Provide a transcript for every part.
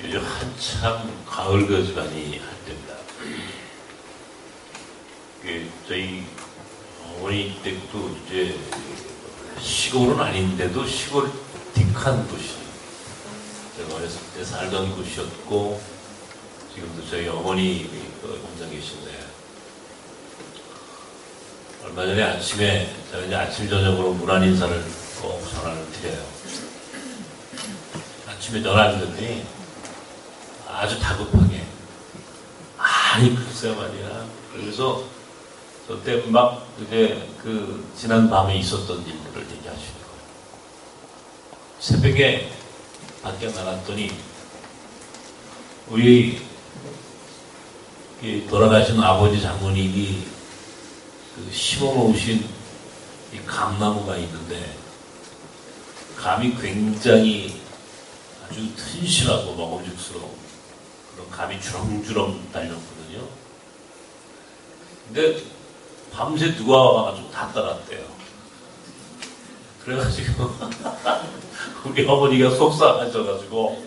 요즘 한참 가을 거주간이 할 때입니다. 저희 어머니 댁도 이제 시골은 아닌데도 시골 뒷한 곳이 제가 어렸을 때 살던 곳이었고 지금도 저희 어머니 혼자 계신데 얼마 전에 아침에 제가 이제 아침 저녁으로 문안 인사를 꼭 전화를 드려요. 아침에 전화를 드렸더니 아주 다급하게 아니 글쎄요 말이야. 그래서 저때 막 이제 지난 밤에 있었던 일들을 얘기하시는 거예요. 새벽에 밖에 나갔더니 우리 돌아가신 아버지 장모님이 심어놓으신 이 감나무가 있는데 감이 굉장히 아주 튼실하고 먹음직스러운 그런 감이 주렁주렁 달렸거든요. 근데 밤새 누가 와가지고 다 따랐대요. 그래가지고 우리 어머니가 속상하셔가지고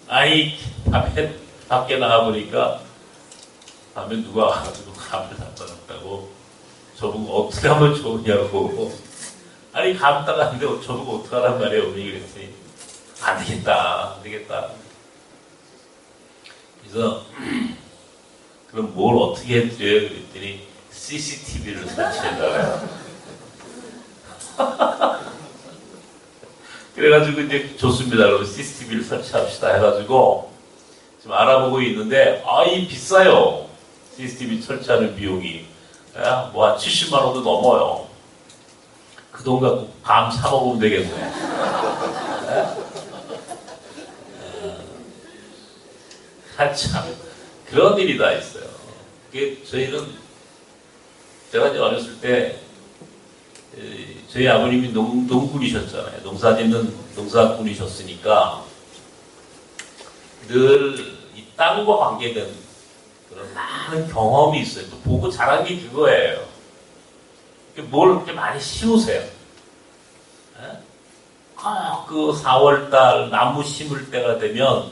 아이 밤에 밖에 나가보니까 밤에 누가 와가지고 감을 다 따랐다고 저보고 어떻게 하면 좋으냐고. 아니 감 따갔는데 저보고 어떡하란 말이에요. 어머니 그랬더니 안 되겠다. 그래서 그럼 뭘 어떻게 해드려요? 그랬더니 CCTV를 설치해달라요. 그래가지고 이제 좋습니다. 그럼 CCTV를 설치합시다 해가지고 지금 알아보고 있는데 이 비싸요. CCTV 설치하는 비용이 뭐 한 70만 원도 넘어요. 그 돈 갖고 감 사 먹으면 되겠네. 한참 그런 일이 다 있어요. 그게 저희는 제가 이제 어렸을 때 저희 아버님이 농군이셨잖아요. 농사짓는 농사꾼이셨으니까 늘 이 땅과 관계된 그런 많은 경험이 있어요. 또 보고 자란 게 그거예요. 뭘 그렇게 많이 심으세요. 그 4월달 나무 심을 때가 되면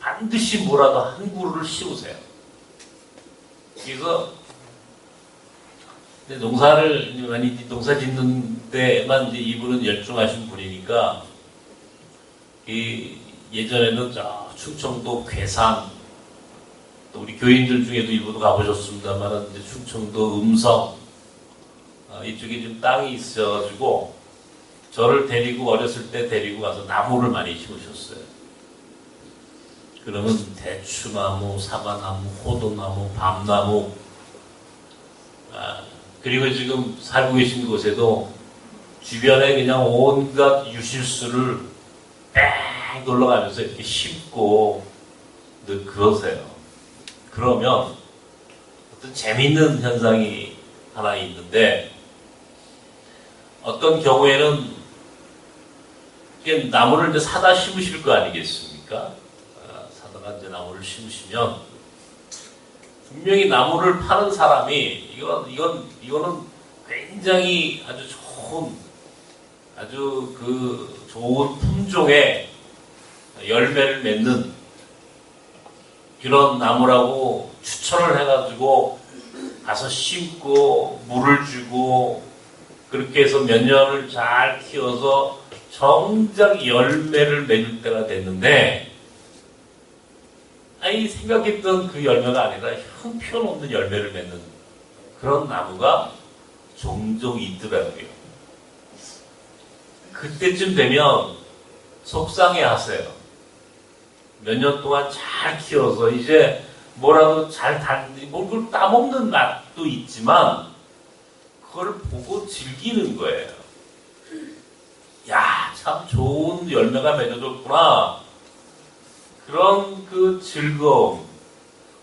반드시 뭐라도 한 그루를 심으세요. 그래서 농사 짓는 데만 이제 이분은 열중하신 분이니까 예전에는 충청도 괴산 또 우리 교인들 중에도 일부도 가보셨습니다만 이제 충청도 음성 이쪽에 좀 땅이 있어가지고 저를 어렸을 때 데리고 가서 나무를 많이 심으셨어요. 그러면 대추나무, 사과나무, 호두나무, 밤나무 그리고 지금 살고 계신 곳에도 주변에 그냥 온갖 유실수를 뺑 놀러가면서 이렇게 심고 늘 그러세요. 그러면 어떤 재밌는 현상이 하나 있는데 어떤 경우에는 나무를 이제 사다 심으실 거 아니겠습니까? 사다가 이제 나무를 심으시면 분명히 나무를 파는 사람이 이거는 굉장히 아주 좋은 품종의 열매를 맺는 그런 나무라고 추천을 해가지고 가서 심고 물을 주고 그렇게 해서 몇 년을 잘 키워서 정작 열매를 맺을 때가 됐는데 생각했던 그 열매가 아니라 형편없는 열매를 맺는 그런 나무가 종종 있더라고요. 그때쯤 되면 속상해 하세요. 몇 년 동안 잘 키워서 이제 뭐라도 그걸 따먹는 맛도 있지만 그걸 보고 즐기는 거예요. 야, 참 좋은 열매가 맺어졌구나. 그런 그 즐거움,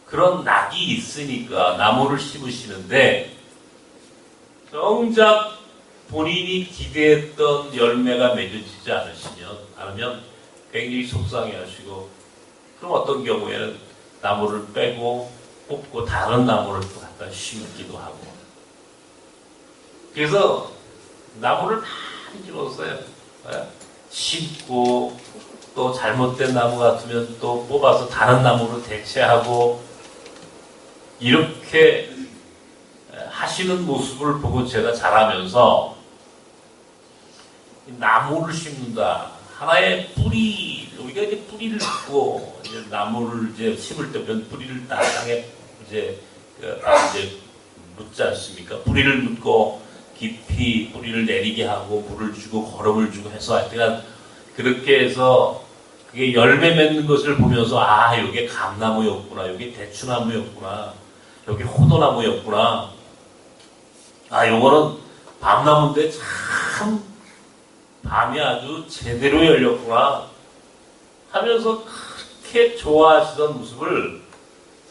그런 낙이 있으니까 나무를 심으시는데 정작 본인이 기대했던 열매가 맺어지지 않으면 굉장히 속상해 하시고 그럼 어떤 경우에는 나무를 빼고 뽑고 다른 나무를 또 갖다 심기도 하고 그래서 나무를 많이 심었어요. 심고 또 잘못된 나무 같으면 또 뽑아서 다른 나무로 대체하고 이렇게 하시는 모습을 보고 제가 자라면서 나무를 심는다. 하나의 뿌리, 우리가 이제 뿌리를 묻고 이제 나무를 이제 심을 때면 뿌리를 땅에 이제 묻지 않습니까? 뿌리를 묻고 깊이 뿌리를 내리게 하고 물을 주고 거름을 주고 해서 하여튼 그렇게 해서 그게 열매 맺는 것을 보면서 아, 이게 감나무였구나, 이게 대추나무였구나, 여기 호도나무였구나, 아, 요거는 밤나무인데 참 밤이 아주 제대로 열렸구나 하면서 그렇게 좋아하시던 모습을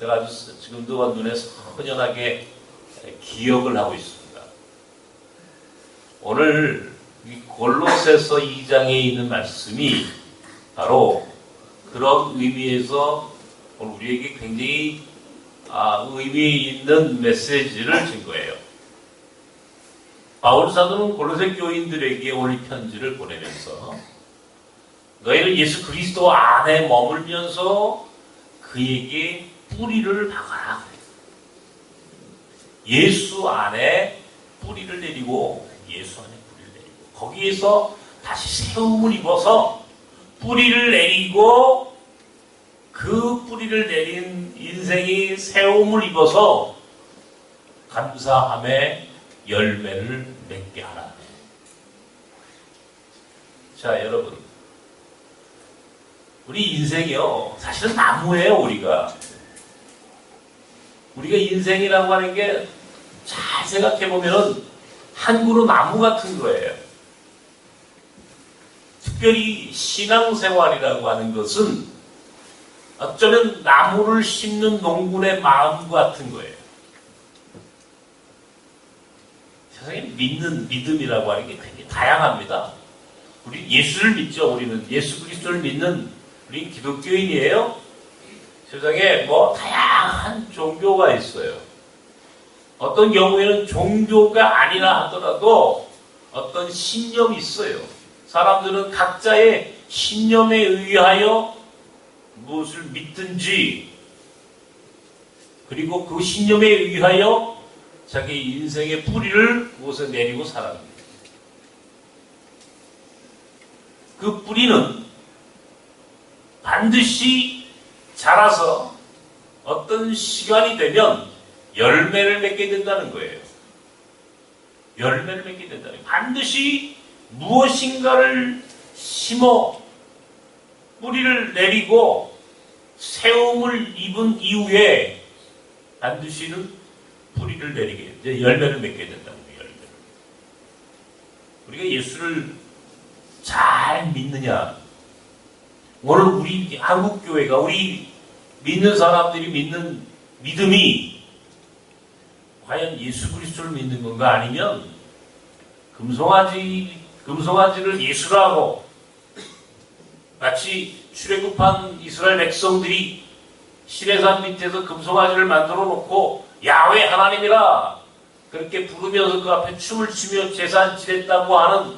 제가 아주 지금도 눈에 선연하게 기억을 하고 있습니다. 오늘 이 골로새서 2장에 있는 말씀이 바로 그런 의미에서 오늘 우리에게 굉장히 의미 있는 메시지를 준 거예요. 바울 사도는 골로새 교인들에게 오늘 편지를 보내면서 너희는 예수 그리스도 안에 머물면서 그에게 뿌리를 박아라. 예수 안에 뿌리를 내리고 예수 안에 뿌리를 내리고 거기에서 다시 세움을 입어서 뿌리를 내리고 그 뿌리를 내린 인생이 세움을 입어서 감사함에 열매를 맺게 하라. 자, 여러분, 우리 인생이요 사실은 나무예요. 우리가 인생이라고 하는 게 잘 생각해 보면은 한 그루 나무 같은 거예요. 특별히 신앙생활이라고 하는 것은 어쩌면 나무를 심는 농군의 마음 같은 거예요. 세상에 믿는 믿음이라고 하는 게 굉장히 다양합니다. 우리 예수를 믿죠. 우리는 예수 그리스도를 믿는 우리 기독교인이에요. 세상에 뭐 다양한 종교가 있어요. 어떤 경우에는 종교가 아니라 하더라도 어떤 신념이 있어요. 사람들은 각자의 신념에 의하여 무엇을 믿든지 그리고 그 신념에 의하여 자기 인생의 뿌리를 그곳에 내리고 살아갑니다. 그 뿌리는 반드시 자라서 어떤 시간이 되면 열매를 맺게 된다는 거예요. 열매를 맺게 된다는 거예요. 반드시 무엇인가를 심어 뿌리를 내리고 세움을 입은 이후에 반드시는 뿌리를 내리게 이제 열매를 맺게 된다는 거예요. 열매를. 우리가 예수를 잘 믿느냐? 오늘 우리 한국 교회가 우리 믿는 사람들이 믿는 믿음이 과연 예수 그리스도를 믿는 건가 아니면 금송아지를 예수라고 마치 출애굽한 이스라엘 백성들이 시내산 밑에서 금송아지를 만들어 놓고 야훼 하나님이라 그렇게 부르면서 그 앞에 춤을 추며 제사 지냈다고 하는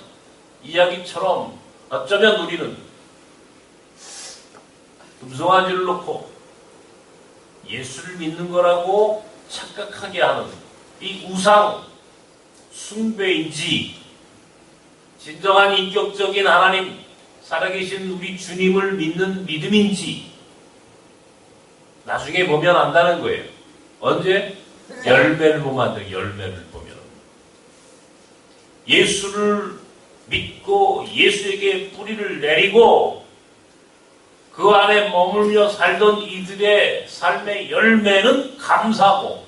이야기처럼 어쩌면 우리는 금송아지를 놓고 예수를 믿는 거라고 착각하게 하는 이 우상 숭배인지 진정한 인격적인 하나님 살아계신 우리 주님을 믿는 믿음인지 나중에 보면 안다는 거예요. 언제? 열매를 보면 안다. 열매를 보면 예수를 믿고 예수에게 뿌리를 내리고 그 안에 머물며 살던 이들의 삶의 열매는 감사고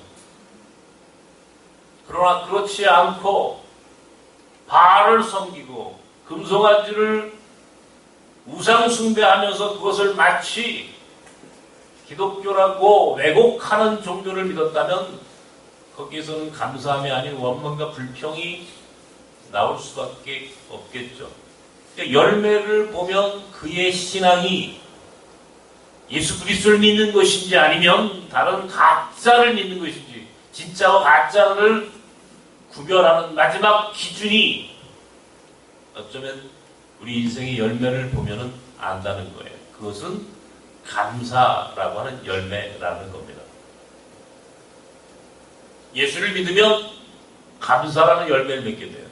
그러나 그렇지 않고 바알을 섬기고 금송아지를 우상 숭배하면서 그것을 마치 기독교라고 왜곡하는 종교를 믿었다면 거기에서는 감사함이 아닌 원망과 불평이 나올 수밖에 없겠죠. 그러니까 열매를 보면 그의 신앙이 예수 그리스도를 믿는 것인지 아니면 다른 가짜를 믿는 것인지 진짜와 가짜를 구별하는 마지막 기준이 어쩌면 우리 인생의 열매를 보면은 안다는 거예요. 그것은 감사라고 하는 열매라는 겁니다. 예수를 믿으면 감사라는 열매를 맺게 돼요.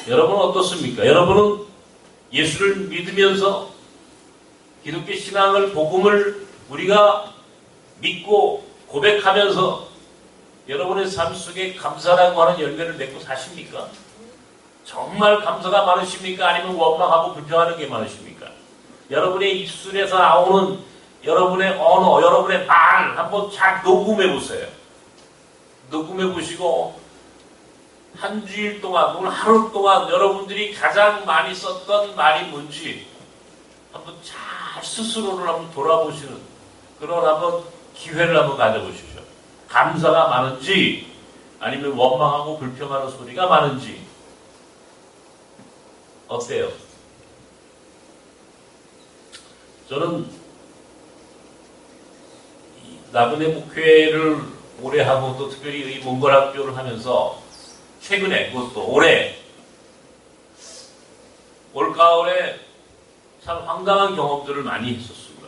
여러분은 어떻습니까? 여러분은 예수를 믿으면서 기독교 신앙을, 복음을 우리가 믿고 고백하면서 여러분의 삶 속에 감사라고 하는 열매를 맺고 사십니까? 정말 감사가 많으십니까? 아니면 원망하고 불평하는 게 많으십니까? 여러분의 입술에서 나오는 여러분의 언어, 여러분의 말 한번 잘 녹음해 보세요. 녹음해 보시고 한 주일 동안, 오늘 하루 동안 여러분들이 가장 많이 썼던 말이 뭔지 한번 잘 스스로를 한번 돌아보시는 그런 한번 기회를 한번 가져보십시오. 감사가 많은지 아니면 원망하고 불평하는 소리가 많은지 어때요? 저는 나그네 목회를 오래 하고 또 특별히 이 몽골학교를 하면서 최근에 그것도 올해 올가을에 참 황당한 경험들을 많이 했었습니다.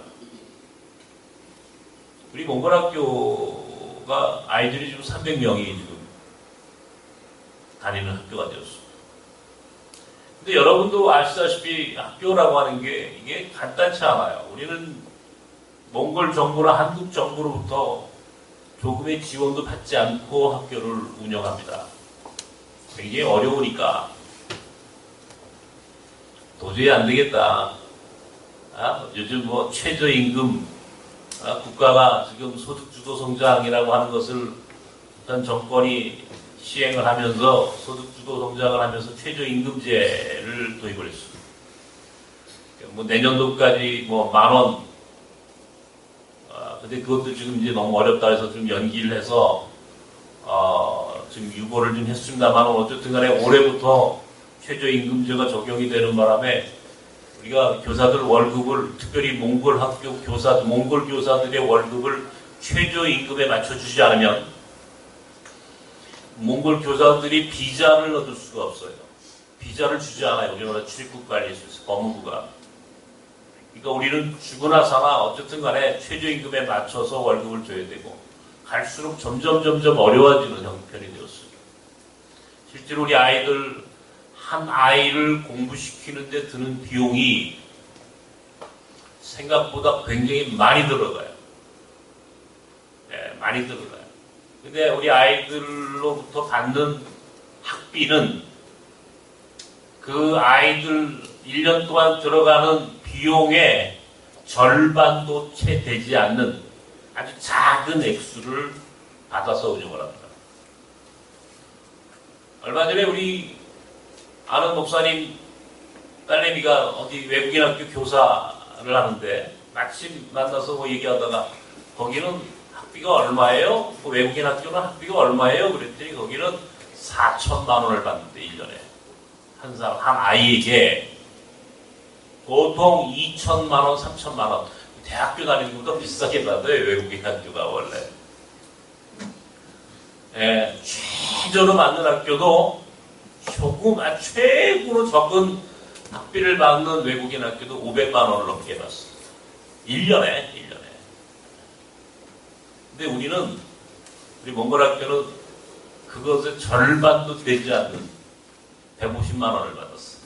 우리 몽골학교가 아이들이 지금 300명이 지금 다니는 학교가 되었습니다. 근데 여러분도 아시다시피 학교라고 하는 게 이게 간단치 않아요. 우리는 몽골 정부나 한국 정부로부터 조금의 지원도 받지 않고 학교를 운영합니다. 굉장히 어려우니까 도저히 안 되겠다. 요즘 뭐 최저임금, 국가가 지금 소득주도 성장이라고 하는 것을 전 정권이 시행을 하면서 소득주도 성장을 하면서 최저임금제를 도입을 했습니다. 뭐 내년도까지 뭐 10,000원. 근데 그것도 지금 이제 너무 어렵다 해서 좀 연기를 해서 지금 유보를 좀 했습니다만 어쨌든 간에 올해부터 최저임금제가 적용이 되는 바람에 우리가 교사들 월급을 특별히 몽골 학교 교사, 몽골 교사들의 월급을 최저임금에 맞춰주지 않으면 몽골 교사들이 비자를 얻을 수가 없어요. 비자를 주지 않아요. 우리나라 출입국관리소에서 법무부가. 그러니까 우리는 죽으나 사나 어쨌든 간에 최저임금에 맞춰서 월급을 줘야 되고 갈수록 점점 어려워지는 형편이 되었습니다. 실제로 우리 아이들 한 아이를 공부시키는 데 드는 비용이 생각보다 굉장히 많이 들어가요. 네, 많이 들어가요. 근데 우리 아이들로부터 받는 학비는 그 아이들 1년 동안 들어가는 비용의 절반도 채 되지 않는 아주 작은 액수를 받아서 운영을 합니다. 얼마 전에 우리 아는 목사님 딸내미가 어디 외국인 학교 교사를 하는데 마침 만나서 뭐 얘기하다가 거기는 학비가 얼마예요? 그 외국인 학교는 학비가 얼마예요? 그랬더니 거기는 4,000만 원을 받는데 1년에 한 사람 한 아이에게 보통 2,000만 원, 3,000만 원 대학교 다니는 것보다 비싸게 받아요. 외국인 학교가 원래. 예, 최저로 맞는 학교도 조금 최고로 적은 학비를 받는 외국인 학교도 500만 원을 넘게 받습니다. 1년에. 근데 우리 몽골 학교는 그것의 절반도 되지 않는 150만 원을 받았어요.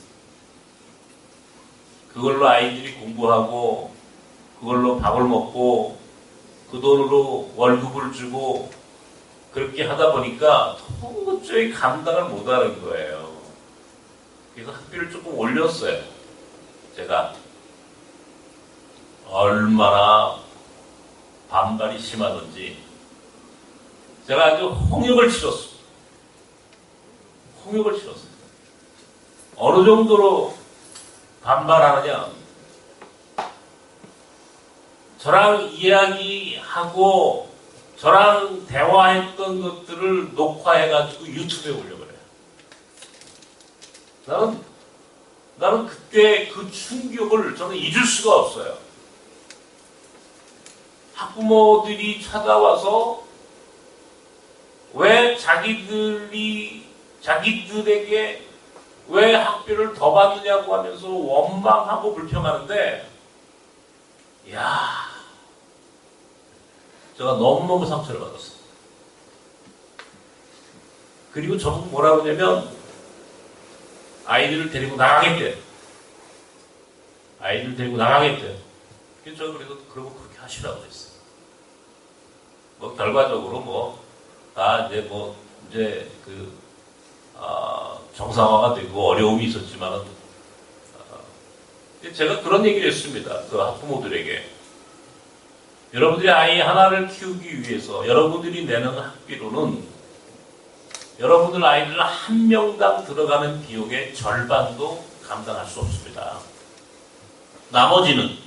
그걸로 아이들이 공부하고 그걸로 밥을 먹고 그 돈으로 월급을 주고 그렇게 하다 보니까 도저히 감당을 못하는 거예요. 그래서 학비를 조금 올렸어요. 제가 얼마나 반발이 심하던지 제가 아주 홍역을 치렀습니다. 어느 정도로 반발하느냐, 저랑 이야기하고 저랑 대화했던 것들을 녹화해가지고 유튜브에 올려버려요. 나는 그때 그 충격을 저는 잊을 수가 없어요. 학부모들이 찾아와서 왜 자기들에게 왜 학비를 더 받느냐고 하면서 원망하고 불평하는데, 이야, 제가 너무너무 상처를 받았어요. 그리고 저보고 뭐라 그러냐면, 아이들을 데리고 나가겠대. 아이들을 데리고 나가겠대. 그래서 제가 그래도 그러고 그렇게 하시라고 그랬어요. 뭐, 결과적으로 정상화가 되고 어려움이 있었지만은, 제가 그런 얘기를 했습니다. 그 학부모들에게. 여러분들이 아이 하나를 키우기 위해서 여러분들이 내는 학비로는 여러분들 아이들 한 명당 들어가는 비용의 절반도 감당할 수 없습니다. 나머지는,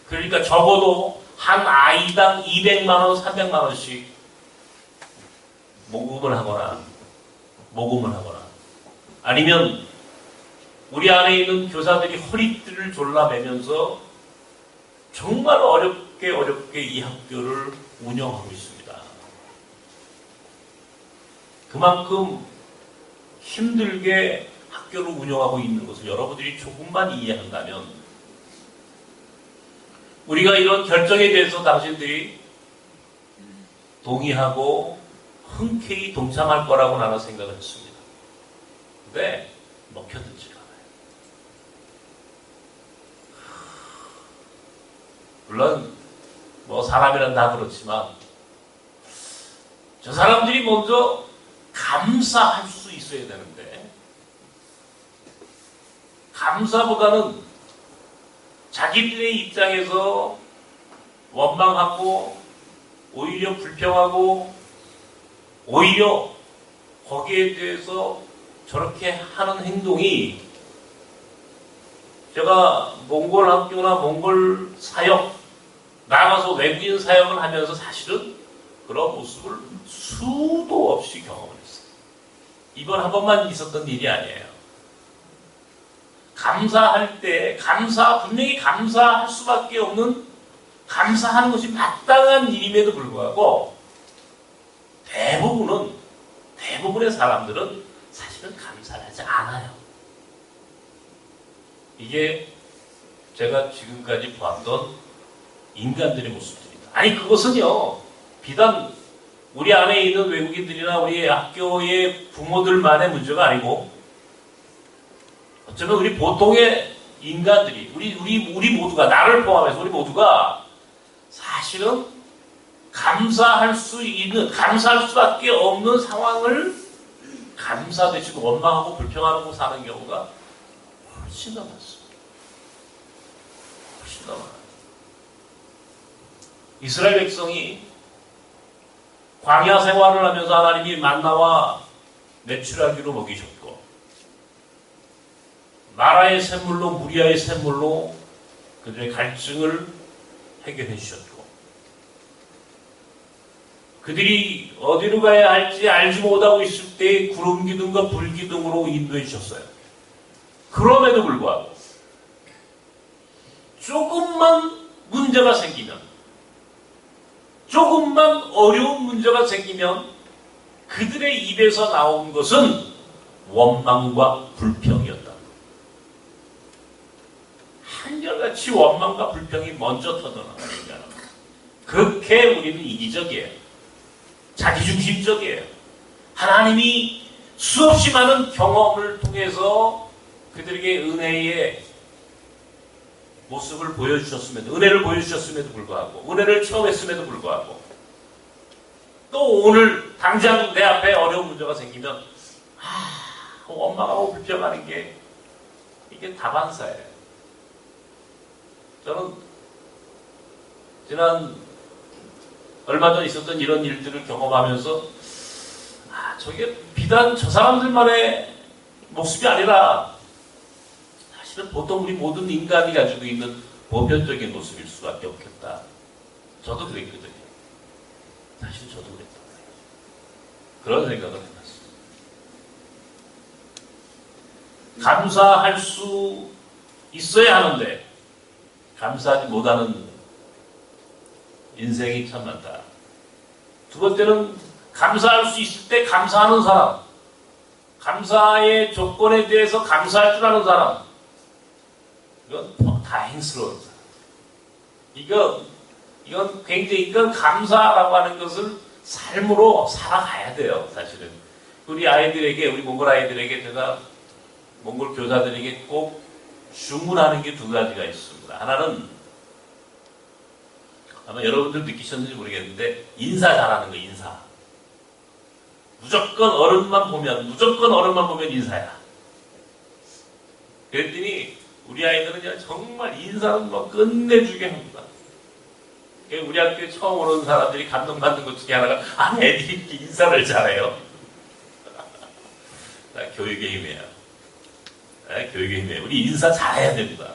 그러니까 적어도 한 아이당 200만원, 300만원씩 모금을 하거나, 아니면 우리 안에 있는 교사들이 허리띠를 졸라매면서 정말 어렵게 이 학교를 운영하고 있습니다. 그만큼 힘들게 학교를 운영하고 있는 것을 여러분들이 조금만 이해한다면, 우리가 이런 결정에 대해서 당신들이 동의하고 흔쾌히 동참할 거라고 나는 생각을 했습니다. 근데 먹혀듣지가 않아요. 물론 뭐 사람이란 다 그렇지만 저 사람들이 먼저 감사할 수 있어야 되는데, 감사보다는 자기들의 입장에서 원망하고 오히려 불평하고 오히려 거기에 대해서 저렇게 하는 행동이, 제가 몽골 학교나 몽골 사역, 나가서 외국인 사역을 하면서 사실은 그런 모습을 수도 없이 경험을 했어요. 이번 한 번만 있었던 일이 아니에요. 감사할 때, 분명히 감사할 수밖에 없는, 감사하는 것이 마땅한 일임에도 불구하고 대부분의 사람들은 사실은 감사를 하지 않아요. 이게 제가 지금까지 보았던 인간들의 모습들입니다. 아니, 그것은요, 비단 우리 안에 있는 외국인들이나 우리 학교의 부모들만의 문제가 아니고, 어쩌면 우리 보통의 인간들이, 우리 모두가, 나를 포함해서 우리 모두가 사실은 감사할 수밖에 없는 상황을 감사 대신 원망하고 불평하고 사는 경우가 훨씬 더 많습니다. 훨씬 더 많아요. 이스라엘 백성이 광야 생활을 하면서 하나님이 만나와 메추라기로 먹이셨고, 마라의 샘물로, 무리아의 샘물로 그들의 갈증을 해결해 주셨고, 그들이 어디로 가야 할지 알지 못하고 있을 때 구름 기둥과 불 기둥으로 인도해 주셨어요. 그럼에도 불구하고 조금만 문제가 생기면, 조금만 어려운 문제가 생기면 그들의 입에서 나온 것은 원망과 불평이었다. 한결같이 원망과 불평이 먼저 터져나가니까 그렇게 우리는 이기적이에요. 자기중심적이에요. 하나님이 수없이 많은 경험을 통해서 그들에게 은혜의 모습을 보여주셨음에도, 은혜를 보여주셨음에도 불구하고, 은혜를 체험했음에도 불구하고, 또 오늘 당장 내 앞에 어려운 문제가 생기면 원망하고 불평하는 게, 이게 다반사예요. 저는 얼마 전 있었던 이런 일들을 경험하면서, 저게 비단 저 사람들만의 모습이 아니라 사실은 보통 우리 모든 인간이 가지고 있는 보편적인 모습일 수밖에 없겠다. 저도 그랬거든요. 사실 저도 그랬던 거예요. 그런 생각을 해봤습니다. 감사할 수 있어야 하는데 감사하지 못하는 인생이 참 많다. 두 번째는 감사할 수 있을 때 감사하는 사람, 감사의 조건에 대해서 감사할 줄 아는 사람, 이건 다행스러운 사람. 이건 굉장히, 이건 감사라고 하는 것을 삶으로 살아가야 돼요, 사실은. 우리 아이들에게, 우리 몽골 아이들에게 제가 몽골 교사들에게 꼭 주문하는 게 두 가지가 있습니다. 하나는 아마 여러분들 느끼셨는지 모르겠는데 인사 잘하는 거, 인사. 무조건 어른만 보면 인사야. 그랬더니 우리 아이들은 그냥 정말 인사는 뭐 끝내주게 합니다. 우리 학교에 처음 오는 사람들이 감동받는 것 중에 하나가 애들이 이렇게 인사를 잘해요. 교육의 힘이에요. 교육의 힘이에요. 우리 인사 잘해야 됩니다.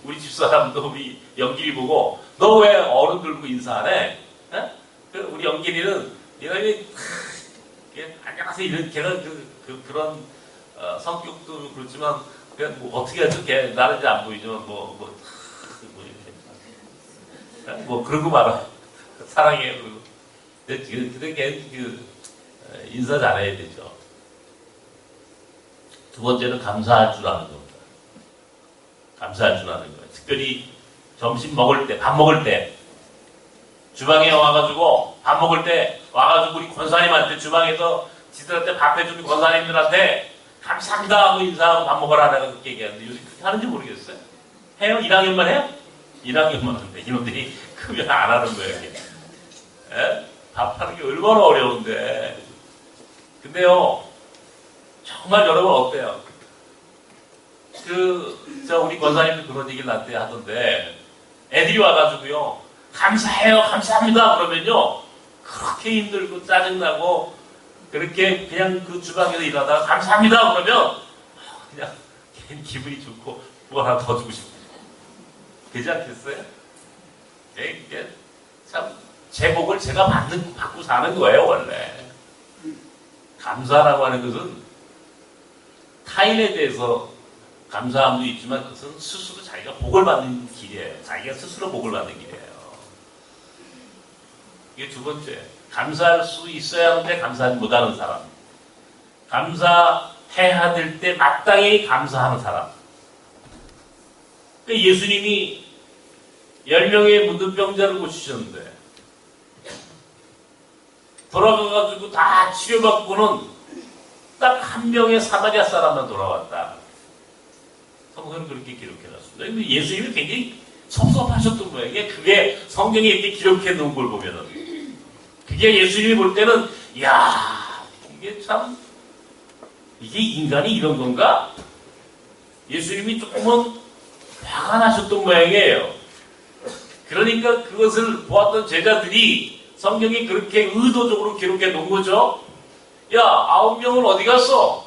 우리 집사람도 우리 영길이 보고 너 왜 어른들 보고 인사 안 해? 우리 영길이는 이놈이 안녕하세요 이런 걔는 그런 성격도 그렇지만 그냥 뭐 어떻게 하죠? 걔 나는 이제 안 보이지만 뭐 그러고 말아. 사랑해요. 근데 걔는 인사 잘해야 되죠. 두 번째는 감사할 줄 아는 겁니다. 감사할 줄 아는 거예요. 특별히 점심 먹을 때, 밥 먹을 때, 주방에 와가지고 밥 먹을 때 와가지고 우리 권사님한테 주방에서 지들한테 밥 해주는 권사님들한테 감사합니다 하고 인사하고 밥 먹으라 내가 그렇게 얘기하는데 요즘 그렇게 하는지 모르겠어요. 해요? 1학년만 해요? 1학년만 하는데 이놈들이 크면 안 하는 거예요. 밥 하는 게 얼마나 어려운데. 근데요, 정말 여러분 어때요? 우리 권사님도 그런 얘기를 나한테 하던데, 애들이 와가지고요, 감사해요, 감사합니다, 그러면요, 그렇게 힘들고 짜증나고, 그렇게 그냥 그 주방에서 일하다가 감사합니다, 그러면, 그냥 기분이 좋고, 뭐 하나 더 주고 싶고. 되지 않겠어요? 이게 참, 제 복을 제가 받고 사는 거예요, 원래. 감사라고 하는 것은 타인에 대해서 감사함도 있지만 그것은 스스로 자기가 복을 받는 길이에요. 자기가 스스로 복을 받는 길이에요. 이게 두 번째. 감사할 수 있어야 하는데 감사하지 못하는 사람. 감사해야 될 때 마땅히 감사하는 사람. 그러니까 예수님이 10명의 문둥병자를 고치셨는데 돌아가가지고 다 치료받고는 딱 한 명의 사마리아 사람만 돌아왔다. 성경은 그렇게 기록해놨습니다. 근데 예수님이 굉장히 섭섭하셨던 모양이에요. 그게 성경에 이렇게 기록해 놓은 걸 보면은. 그게 예수님이 볼 때는, 이야, 이게 인간이 이런 건가? 예수님이 조금은 화가 나셨던 모양이에요. 그러니까 그것을 보았던 제자들이 성경이 그렇게 의도적으로 기록해 놓은 거죠. 야, 9명은 어디 갔어?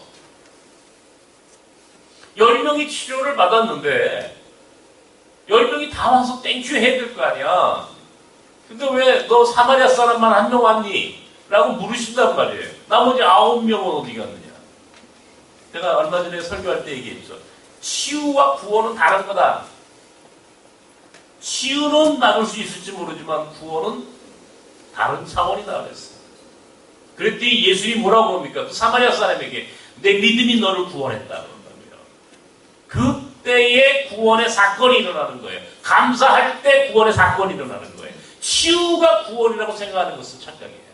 10명이 치료를 받았는데 10명이 다 와서 땡큐 해야 될 거 아니야. 근데 왜 너 사마리아 사람만 한 명 왔니? 라고 물으신단 말이에요. 나머지 9명은 어디 갔느냐. 제가 얼마 전에 설교할 때 얘기했죠. 치유와 구원은 다른 거다. 치유는 막을 수 있을지 모르지만 구원은 다른 차원이다 그랬어요. 그랬더니 예수님이 뭐라고 그럽니까? 그 사마리아 사람에게 내 믿음이 너를 구원했다 그런다고요. 그때의 구원의 사건이 일어나는 거예요. 감사할 때 구원의 사건이 일어나는 거예요. 치유가 구원이라고 생각하는 것은 착각이에요.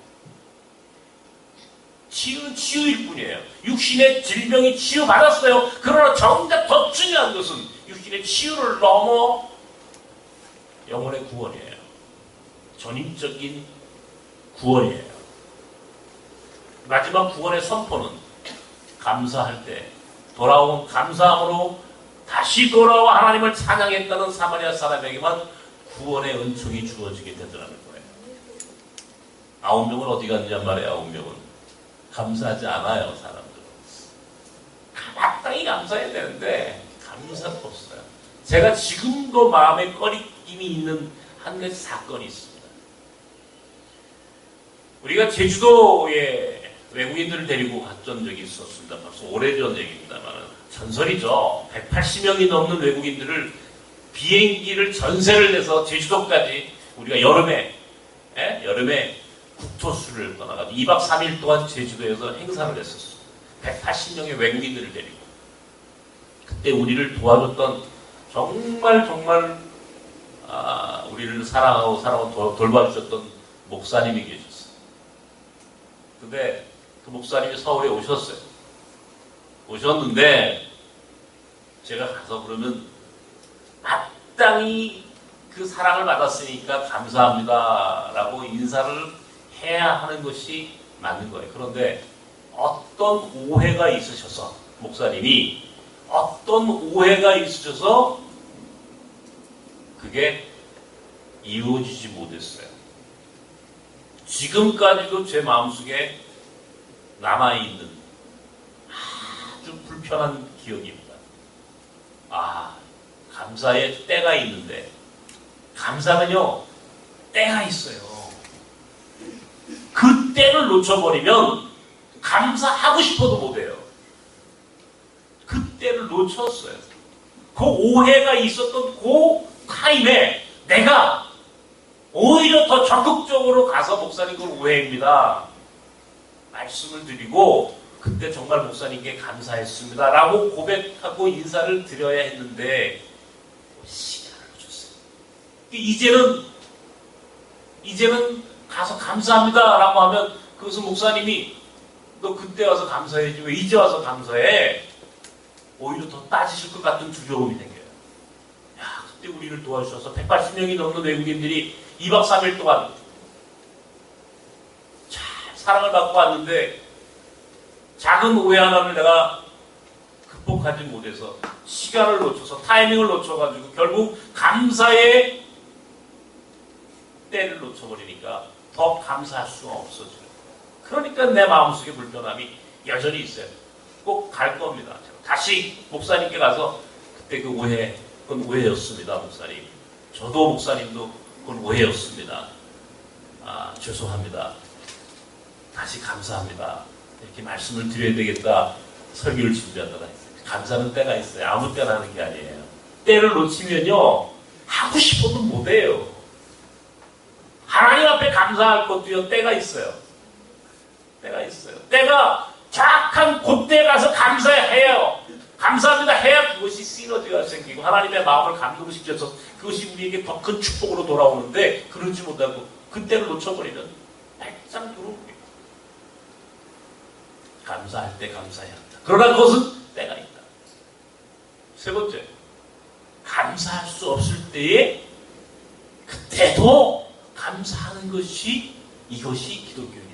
치유는 치유일 뿐이에요. 육신의 질병이 치유받았어요. 그러나 정작 더 중요한 것은 육신의 치유를 넘어 영혼의 구원이에요. 전인적인 구원이에요. 마지막 구원의 선포는 감사할 때 돌아온 감사함으로 다시 돌아와 하나님을 찬양했다는 사마리아 사람에게만 구원의 은총이 주어지게 되더라는 거예요. 9명은 어디 갔냐 말이에요. 9명은 감사하지 않아요. 사람들은 마땅히 감사해야 되는데 감사가 없어요. 제가 지금도 마음에 꺼리낌이 있는 한 가지 사건이 있습니다. 우리가 제주도에 외국인들을 데리고 갔던 적이 있었습니다. 벌써 오래전 얘기입니다만 전설이죠. 180명이 넘는 외국인들을 비행기를 전세를 내서 제주도까지 우리가 여름에 국토수를 떠나가지고 2박 3일 동안 제주도에서 행사를 했었어요. 180명의 외국인들을 데리고 그때 우리를 도와줬던 정말 우리를 사랑하고 돌봐주셨던 목사님이 계셨어요. 근데 그 목사님이 서울에 오셨어요. 오셨는데 제가 가서 그러면 마땅히 그 사랑을 받았으니까 감사합니다라고 인사를 해야 하는 것이 맞는 거예요. 그런데 어떤 오해가 있으셔서 목사님이 어떤 오해가 있으셔서 그게 이루어지지 못했어요. 지금까지도 제 마음속에 남아있는 아주 불편한 기억입니다. 감사에 때가 있는데 감사는요 때가 있어요. 그 때를 놓쳐버리면 감사하고 싶어도 못해요. 그 때를 놓쳤어요. 그 오해가 있었던 그 타임에 내가 오히려 더 적극적으로 가서 목사님 그건 오해입니다. 말씀을 드리고 그때 정말 목사님께 감사했습니다. 라고 고백하고 인사를 드려야 했는데 시간을 줬어요. 이제는 가서 감사합니다. 라고 하면 그것은 목사님이 너 그때 와서 감사해야지 왜 이제 와서 감사해? 오히려 더 따지실 것 같은 두려움이 생겨요. 그때 우리를 도와주셔서 180명이 넘는 외국인들이 2박 3일 동안 잘 사랑을 받고 왔는데 작은 오해 하나를 내가 극복하지 못해서 시간을 놓쳐서 타이밍을 놓쳐가지고 결국 감사의 때를 놓쳐버리니까 더 감사할 수가 없어져요. 그러니까 내 마음속에 불편함이 여전히 있어요. 꼭 갈 겁니다. 다시 목사님께 가서 그때 그 오해, 그건 오해였습니다, 목사님. 저도 목사님도 그건 오해였습니다. 죄송합니다. 다시 감사합니다. 이렇게 말씀을 드려야 되겠다. 설교를 준비하다가 감사는 때가 있어요. 아무 때나 하는 게 아니에요. 때를 놓치면요 하고 싶어도 못해요. 하나님 앞에 감사할 것도요 때가 있어요. 때가 있어요. 때가 정확한 그때 가서 감사해요. 감사합니다 해야 그것이 시너지가 생기고 하나님의 마음을 감동시켜서 그것이 우리에게 더 큰 축복으로 돌아오는데 그러지 못하고 그때를 놓쳐버리면 백장 두릅니다. 감사할 때 감사해야 한다. 그러나 그것은 때가 있다. 세 번째, 감사할 수 없을 때에 그때도 감사하는 것이 이것이 기독교입니다.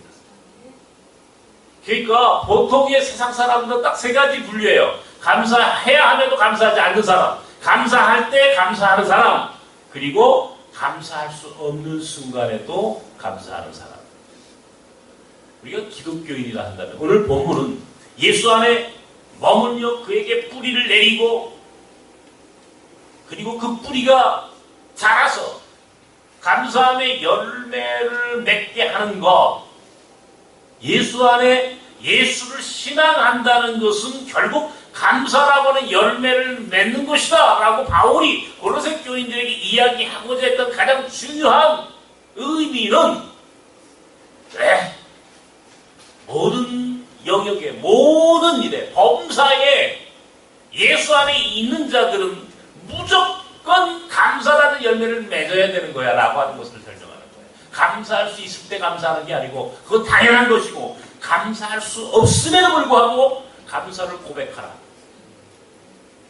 그러니까 보통의 세상 사람들은 딱 세 가지 분류예요. 감사해야 함에도 감사하지 않는 사람, 감사할 때 감사하는 사람, 그리고 감사할 수 없는 순간에도 감사하는 사람. 우리가 기독교인이라 한다면 오늘 본문은 예수 안에 머물며 그에게 뿌리를 내리고 그리고 그 뿌리가 자라서 감사함의 열매를 맺게 하는 것, 예수 안에 예수를 신앙한다는 것은 결국 감사라고 하는 열매를 맺는 것이다 라고 바울이 고로새 교인들에게 이야기하고자 했던 가장 중요한 의미는 모든 영역에 모든 일에 범사에 예수 안에 있는 자들은 무조건 감사라는 열매를 맺어야 되는 거야 라고 하는 것을 설명하는 거예요. 감사할 수 있을 때 감사하는 게 아니고 그건 당연한 것이고 감사할 수 없음에도 불구하고 감사를 고백하라.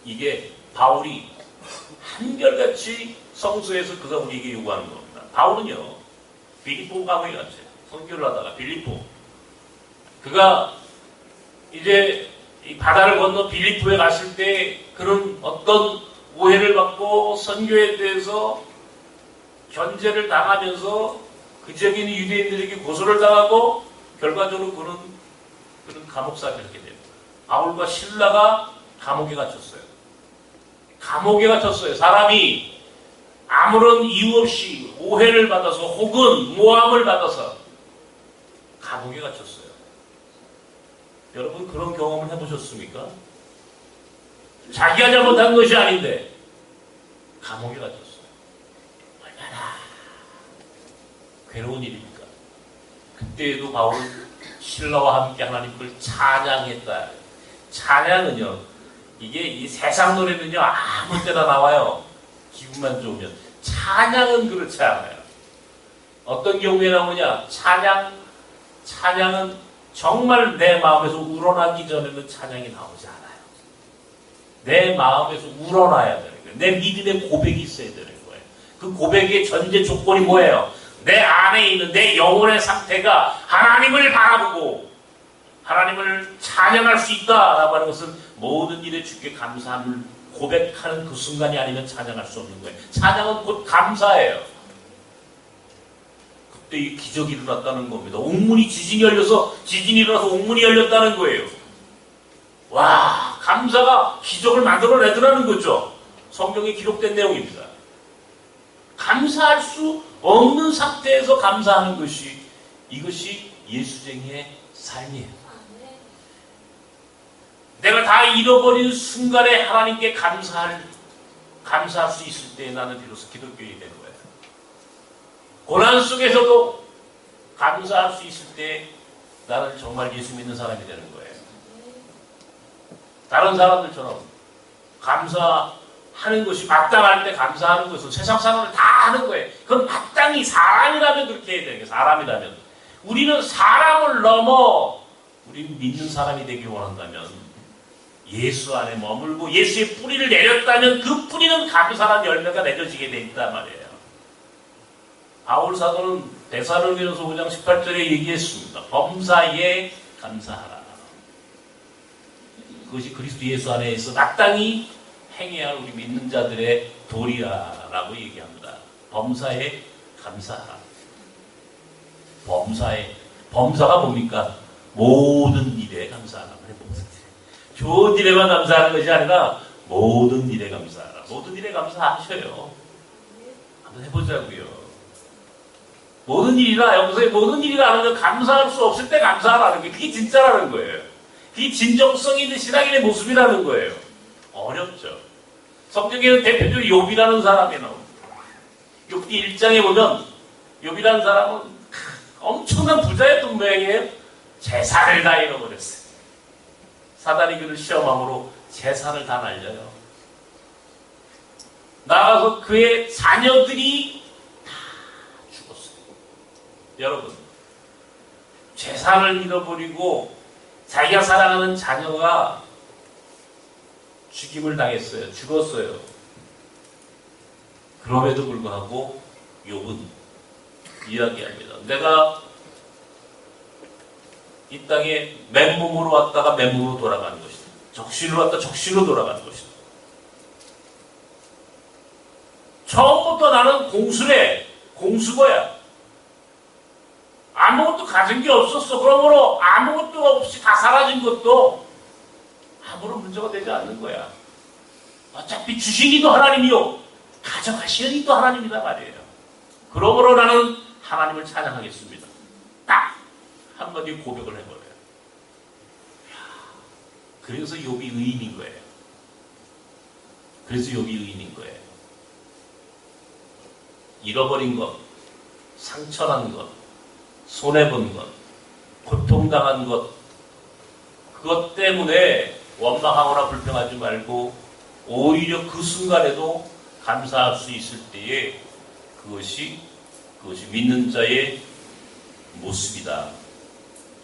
이게 바울이 한결같이 성서에서 그가 우리에게 요구하는 겁니다. 바울은요 빌립보 감옥에 갔어요. 선교를 하다가 빌립보 그가 이제 이 바다를 건너 빌립보에 갔을 때 그런 어떤 오해를 받고 선교에 대해서 견제를 당하면서 그 지역에 있는 유대인들에게 고소를 당하고 결과적으로 그런 감옥살이를 하게 됩니다. 바울과 실라가 감옥에 갇혔어요. 감옥에 갇혔어요. 사람이 아무런 이유 없이 오해를 받아서 혹은 모함을 받아서 감옥에 갇혔어요. 여러분 그런 경험을 해보셨습니까? 자기가 잘못한 것이 아닌데 감옥에 갇혔어요. 얼마나 괴로운 일입니까? 그때에도 바울은 신라와 함께 하나님을 찬양했다. 찬양은요, 이게 이 세상 노래는요, 아무 때나 나와요. 기분만 좋으면. 찬양은 그렇지 않아요. 어떤 경우에 나오냐? 찬양은 정말 내 마음에서 우러나기 전에는 찬양이 나오지 않아요. 내 마음에서 우러나야 되는 거예요. 내 믿음의 고백이 있어야 되는 거예요. 그 고백의 전제 조건이 뭐예요? 내 안에 있는 내 영혼의 상태가 하나님을 바라보고 하나님을 찬양할 수 있다라고 하는 것은 모든 일에 주께 감사함을 고백하는 그 순간이 아니면 찬양할 수 없는 거예요. 찬양은 곧 감사예요. 그때 이 기적이 일어났다는 겁니다. 지진이 일어나서 옥문이 열렸다는 거예요. 와, 감사가 기적을 만들어내더라는 거죠. 성경에 기록된 내용입니다. 감사할 수 없는 상태에서 감사하는 이것이 예수쟁이의 삶이에요. 내가 다 잃어버린 순간에 하나님께 감사할 수 있을 때 나는 비로소 기독교인이 되는 거예요. 고난 속에서도 감사할 수 있을 때 나는 정말 예수 믿는 사람이 되는 거예요. 다른 사람들처럼 감사하는 것이 마땅할 때 감사하는 것은 세상 사람을 다 하는 거예요. 그건 마땅히 사람이라면 그렇게 해야 되는 거예요. 사람이라면. 우리는 사람을 넘어 우리 믿는 사람이 되길 원한다면 예수 안에 머물고 예수의 뿌리를 내렸다면 그 뿌리는 감사란 열매가 맺어지게 돼 있단 말이에요. 바울 사도는 데살로니가서 5장 18절에 얘기했습니다. 범사에 감사하라. 그것이 그리스도 예수 안에 있어 마땅히 행해야 할 우리 믿는 자들의 도리라라고 얘기합니다. 범사에 감사하라. 범사가 뭡니까? 모든 일에 감사하라. 모든 일에. 좋은 일에만 감사하는 것이 아니라 모든 일에 감사하라. 모든 일에 감사하셔요. 한번 해보자고요. 모든 일이라, 여기서 모든 일이라 하는 건 감사할 수 없을 때 감사하라는 게 그게 진짜라는 거예요. 그게 진정성 있는 신앙인의 모습이라는 거예요. 어렵죠. 성경에는 대표적으로 욥이라는 사람이 나옵니다. 욥기 1장에 보면 욥이라는 사람은 엄청난 부자였던 모양이에요. 재산을 다 잃어버렸어요. 사단이 그를 시험함으로 재산을 다 날려요. 나가서 그의 자녀들이 다 죽었어요. 여러분, 재산을 잃어버리고 자기가 사랑하는 자녀가 죽임을 당했어요. 죽었어요. 그럼에도 불구하고 욥은 이야기합니다. 내가 이 땅에 맨몸으로 왔다가 맨몸으로 돌아가는 것이다. 적신으로 왔다 적신으로 돌아가는 것이다. 처음부터 나는 공수거야. 아무것도 가진 게 없었어. 그러므로 아무것도 없이 다 사라진 것도 아무런 문제가 되지 않는 거야. 어차피 주시기도 하나님이요 가져가시니도 하나님이다 말이에요. 그러므로 나는 하나님을 찬양하겠습니다. 딱 한마디 고백을 해버려요. 그래서 욥이 의인인 거예요. 잃어버린 것, 상처난 것, 손해본 것, 고통당한 것, 그것 때문에 원망하거나 불평하지 말고 오히려 그 순간에도 감사할 수 있을 때에 그것이 믿는 자의 모습이다.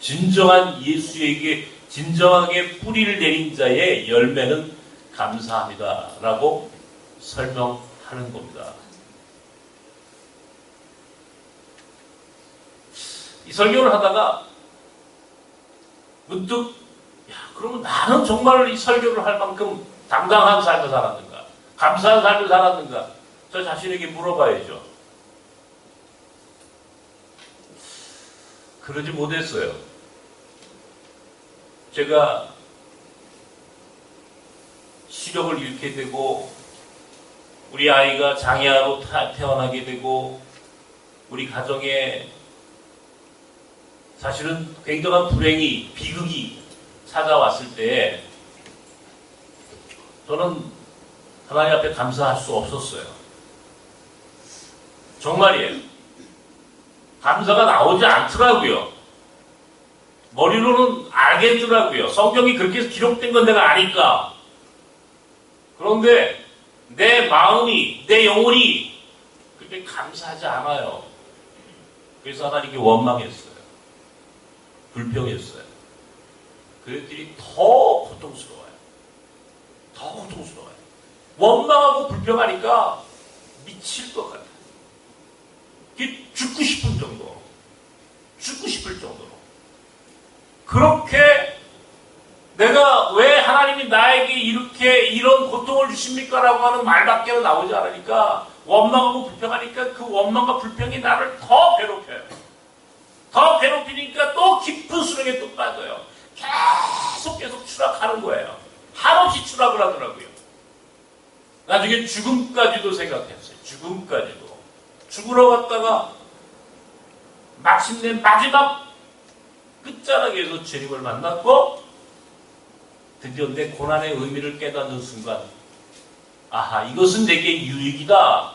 진정한 예수에게 진정하게 뿌리를 내린 자의 열매는 감사합니다. 라고 설명하는 겁니다. 이 설교를 하다가 문득 그러면 나는 정말 이 설교를 할 만큼 당당한 삶을 살았는가? 감사한 삶을 살았는가? 저 자신에게 물어봐야죠. 그러지 못했어요. 제가 시력을 잃게 되고 우리 아이가 장애아로 태어나게 되고 우리 가정에 사실은 굉장한 불행이, 비극이 찾아왔을 때 저는 하나님 앞에 감사할 수 없었어요. 정말이에요. 감사가 나오지 않더라고요. 머리로는 알겠더라고요. 성경이 그렇게 기록된 건 내가 아니까. 그런데 내 마음이, 내 영혼이 그렇게 감사하지 않아요. 그래서 하나님께 원망했어요. 불평했어요. 그 애들이 더 고통스러워요. 더 고통스러워요. 원망하고 불평하니까 미칠 것 같아요. 죽고 싶은 정도. 죽고 싶을 정도로. 그렇게 내가 왜 하나님이 나에게 이런 고통을 주십니까? 라고 하는 말밖에 나오지 않으니까 원망하고 불평하니까 그 원망과 불평이 나를 더 괴롭혀요. 더 괴롭히니까 또 깊은 수렁에 또 빠져요. 계속 추락하는 거예요. 한없이 추락을 하더라고요. 나중에 죽음까지도 생각했어요. 죽음까지도. 죽으러 갔다가 마침내 마지막 끝자락에서 주님을 만났고 드디어 내 고난의 의미를 깨닫는 순간 아하, 이것은 내게 유익이다.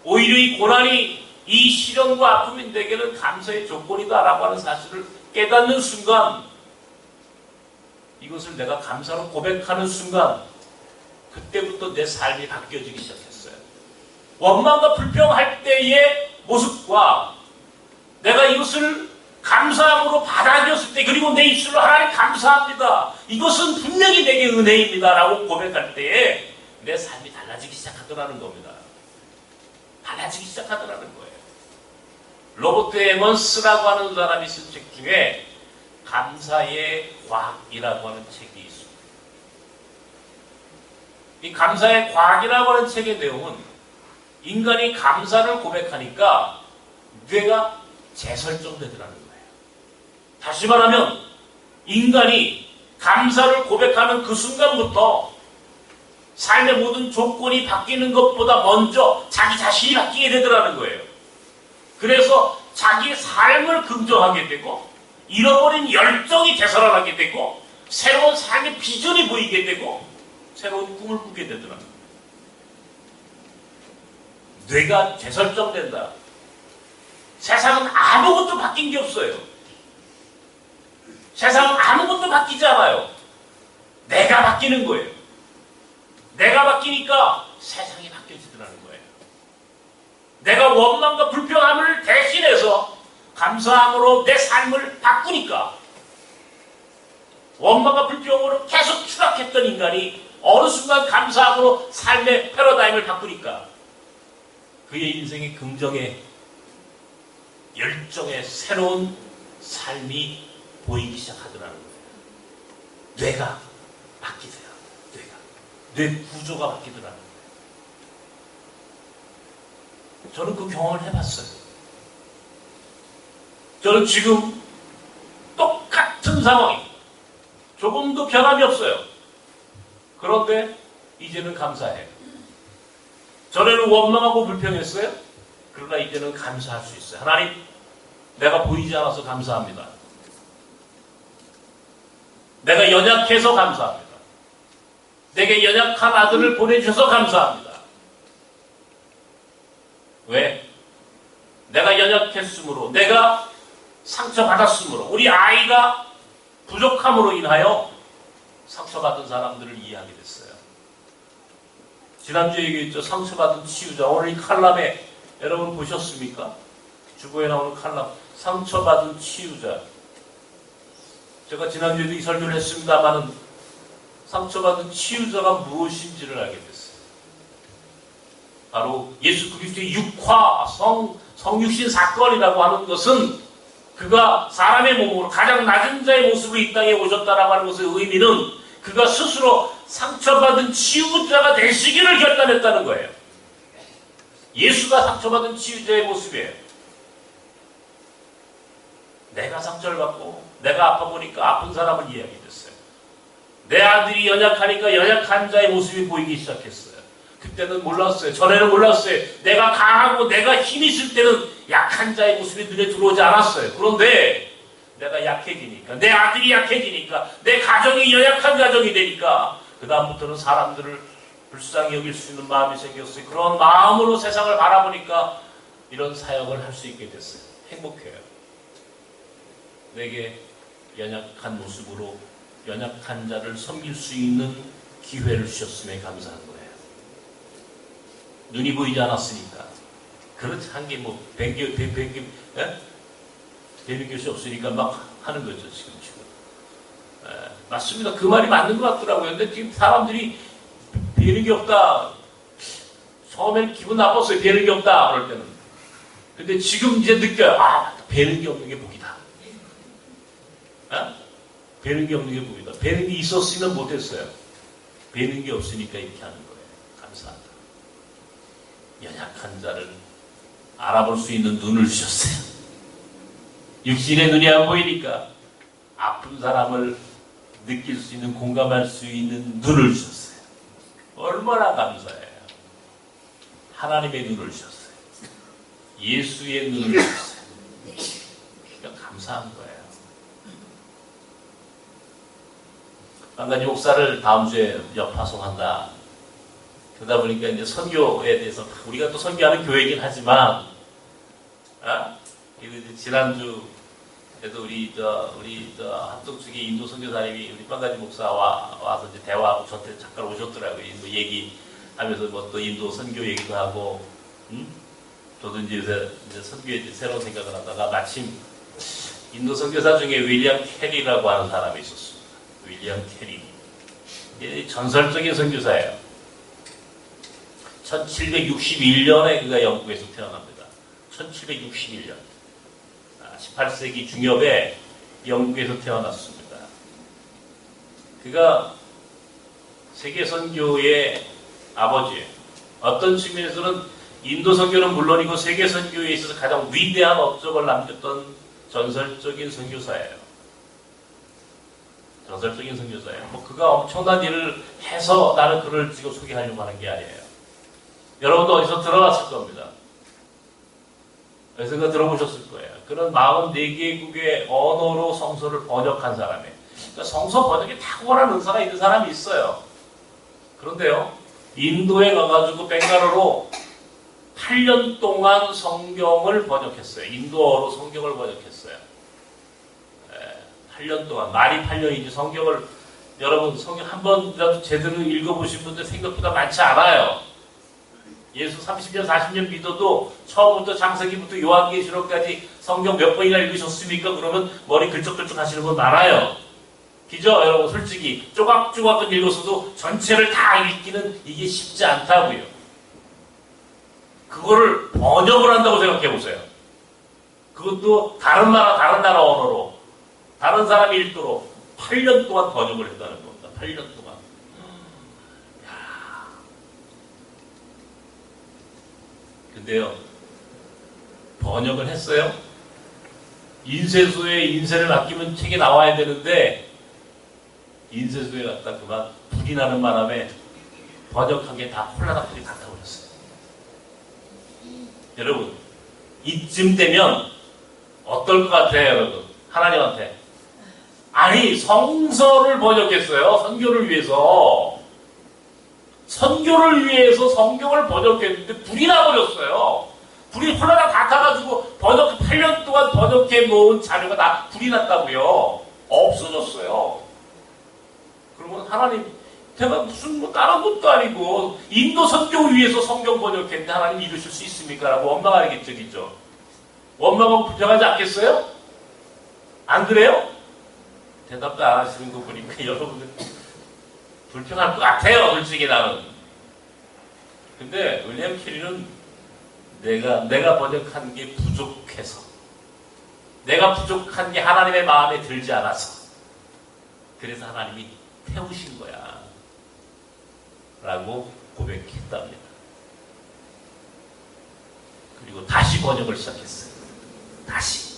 오히려 이 고난이, 이 시련과 아픔이 내게는 감사의 조건이다 라고 하는 사실을 깨닫는 순간, 이것을 내가 감사로 고백하는 순간, 그때부터 내 삶이 바뀌어지기 시작했어요. 원망과 불평할 때의 모습과 내가 이것을 감사함으로 받아들였을 때, 그리고 내 입술로 하나님 감사합니다, 이것은 분명히 내게 은혜입니다 라고 고백할 때에 내 삶이 달라지기 시작하더라는 겁니다. 달라지기 시작하더라는 거예요. 로버트 에먼스라고 하는 사람이 쓴 책 중에 감사의 과학이라고 하는 책이 있습니다. 이 감사의 과학이라고 하는 책의 내용은 인간이 감사를 고백하니까 뇌가 재설정되더라는 거예요. 다시 말하면 인간이 감사를 고백하는 그 순간부터 삶의 모든 조건이 바뀌는 것보다 먼저 자기 자신이 바뀌게 되더라는 거예요. 그래서 자기의 삶을 긍정하게 되고 잃어버린 열정이 되살아나게 되고 새로운 삶의 비전이 보이게 되고 새로운 꿈을 꾸게 되더라는 거예요. 뇌가 재설정된다. 세상은 아무것도 바뀐 게 없어요. 세상은 아무것도 바뀌지 않아요. 내가 바뀌는 거예요. 내가 바뀌니까 세상이 바뀌어지더라는 거예요. 내가 원망과 불평함을 대신해서 감사함으로 내 삶을 바꾸니까 원망과 불평으로 계속 추락했던 인간이 어느 순간 감사함으로 삶의 패러다임을 바꾸니까 그의 인생의 긍정의 열정의 새로운 삶이 보이기 시작하더라는 거예요. 뇌가 바뀌세요. 뇌 구조가 바뀌더라는 거예요. 저는 그 경험을 해봤어요. 저는 지금 똑같은 상황이 조금도 변함이 없어요. 그런데 이제는 감사해요. 전에는 원망하고 불평했어요. 그러나 이제는 감사할 수 있어요. 하나님, 내가 보이지 않아서 감사합니다. 내가 연약해서 감사합니다. 내게 연약한 아들을 보내주셔서 감사합니다. 왜? 내가 연약했으므로, 내가 상처받았으므로, 우리 아이가 부족함으로 인하여 상처받은 사람들을 이해하게 됐어요. 지난주에 얘기했죠. 상처받은 치유자. 오늘 이 칼럼에 여러분 보셨습니까? 주보에 나오는 칼럼. 상처받은 치유자. 제가 지난주에도 이 설교를 했습니다만은 상처받은 치유자가 무엇인지를 알게 됐어요. 바로 예수 그리스도의 육화, 성육신 사건이라고 하는 것은 그가 사람의 몸으로 가장 낮은 자의 모습으로 이 땅에 오셨다라고 하는 것의 의미는 그가 스스로 상처받은 치유자가 되시기를 결단했다는 거예요. 예수가 상처받은 치유자의 모습이에요. 내가 상처를 받고 내가 아파 보니까 아픈 사람을 이해하게 됐어요. 내 아들이 연약하니까 연약한 자의 모습이 보이기 시작했어요. 그때는 몰랐어요. 전에는 몰랐어요. 내가 강하고 내가 힘이 있을 때는 약한 자의 모습이 눈에 들어오지 않았어요. 그런데 내가 약해지니까, 내 아들이 약해지니까, 내 가정이 연약한 가정이 되니까 그 다음부터는 사람들을 불쌍히 여길 수 있는 마음이 생겼어요. 그런 마음으로 세상을 바라보니까 이런 사역을 할 수 있게 됐어요. 행복해요. 내게 연약한 모습으로 연약한 자를 섬길 수 있는 기회를 주셨음에 감사한 거예요. 눈이 보이지 않았으니까. 그렇지, 한 게 뭐, 되는 것이 없으니까 막 하는 거죠, 지금. 맞습니다. 그 말이 맞는 것 같더라고요. 근데 지금 사람들이 배는 게 없다. 처음엔 기분 나빴어요. 배는 게 없다. 그럴 때는. 근데 지금 이제 느껴요. 아, 배는 게 없는 게 복이다. 배는 게 없는 게 복이다. 배는 게 있었으면 못했어요. 배는 게 없으니까 이렇게 하는 거예요. 감사합니다. 연약한 자를 알아볼 수 있는 눈을 주셨어요. 육신의 눈이 안 보이니까 아픈 사람을 느낄 수 있는, 공감할 수 있는 눈을 주셨어요. 얼마나 감사해요. 하나님의 눈을 주셨어요. 예수의 눈을 주셨어요. 그러니까 감사한 거예요. 한 가지 목사를 다음 주에 파송한다. 그러다 보니까 이제 선교에 대해서, 우리가 또 선교하는 교회이긴 하지만, 지난주 그래도 우리 한쪽 측에 인도 선교사님이 우리 빵가지 목사와 와서 이제 대화하고 저한테 잠깐 오셨더라고요. 뭐 얘기하면서 뭐 또 인도 선교 얘기도 하고, 저도 이제 선교에 새로운 생각을 하다가 마침 인도 선교사 중에 윌리엄 캐리라고 하는 사람이 있었습니다. 윌리엄 캐리. 전설적인 선교사예요. 1761년에 그가 영국에서 태어납니다. 1761년. 18세기 중엽에 영국에서 태어났습니다. 그가 세계 선교의 아버지예요. 어떤 측면에서는 인도 선교는 물론이고 세계 선교에 있어서 가장 위대한 업적을 남겼던 전설적인 선교사예요. 전설적인 선교사예요. 뭐 그가 엄청난 일을 해서 나는 그를 지금 소개하려고 하는 게 아니에요. 여러분도 어디서 들어봤을 겁니다. 어디선가 들어보셨을 거예요. 그런 44개국의 언어로 성서를 번역한 사람이에요. 그러니까 성서 번역에 탁월한 은사가 있는 사람이 있어요. 그런데요, 인도에 가가지고 벵갈어로 8년 동안 성경을 번역했어요. 인도어로 성경을 번역했어요. 8년 동안, 말이 8년이지 성경을, 여러분 성경 한 번이라도 제대로 읽어보신 분들 생각보다 많지 않아요. 예수 30년, 40년 믿어도 처음부터 창세기부터 요한계시록까지 성경 몇 번이나 읽으셨습니까? 그러면 머리 긁적긁적 하시는 분 많아요. 그죠? 여러분 솔직히 조각조각은 읽었어도 전체를 다 읽기는 이게 쉽지 않다고요. 그거를 번역을 한다고 생각해 보세요. 그것도 다른 나라 언어로 다른 사람이 읽도록 8년 동안 번역을 했다는 겁니다. 8년 동안. 근데요, 번역을 했어요. 인쇄소에 인쇄를 맡기면 책이 나와야 되는데 인쇄소에 갔다 그만 불이 나는 바람에 번역한 게 다 홀라당 불이 다 타버렸어요. 여러분, 이쯤 되면 어떨 것 같아요, 여러분? 하나님한테. 아니, 성서를 번역했어요. 선교를 위해서. 선교를 위해서 성경을 번역했는데 불이 나버렸어요. 불이 홀라당 다 타가지고 8년 동안 번역해 놓은 자료가 다 불이 났다고요. 없어졌어요. 그러면 하나님, 제가 무슨 뭐 다른 것도 아니고 인도 선교를 위해서 성경 번역했는데 하나님 이루실 수 있습니까? 라고 원망하겠죠, 그죠? 원망하고 불평하지 않겠어요? 안 그래요? 대답도 안 하시는 거 보니까 여러분들 불평할 것 같아요, 솔직히 나는. 근데 윌리엄 캐리는 내가 번역한 게 부족해서, 내가 부족한 게 하나님의 마음에 들지 않아서, 그래서 하나님이 태우신 거야 라고 고백했답니다. 그리고 다시 번역을 시작했어요. 다시.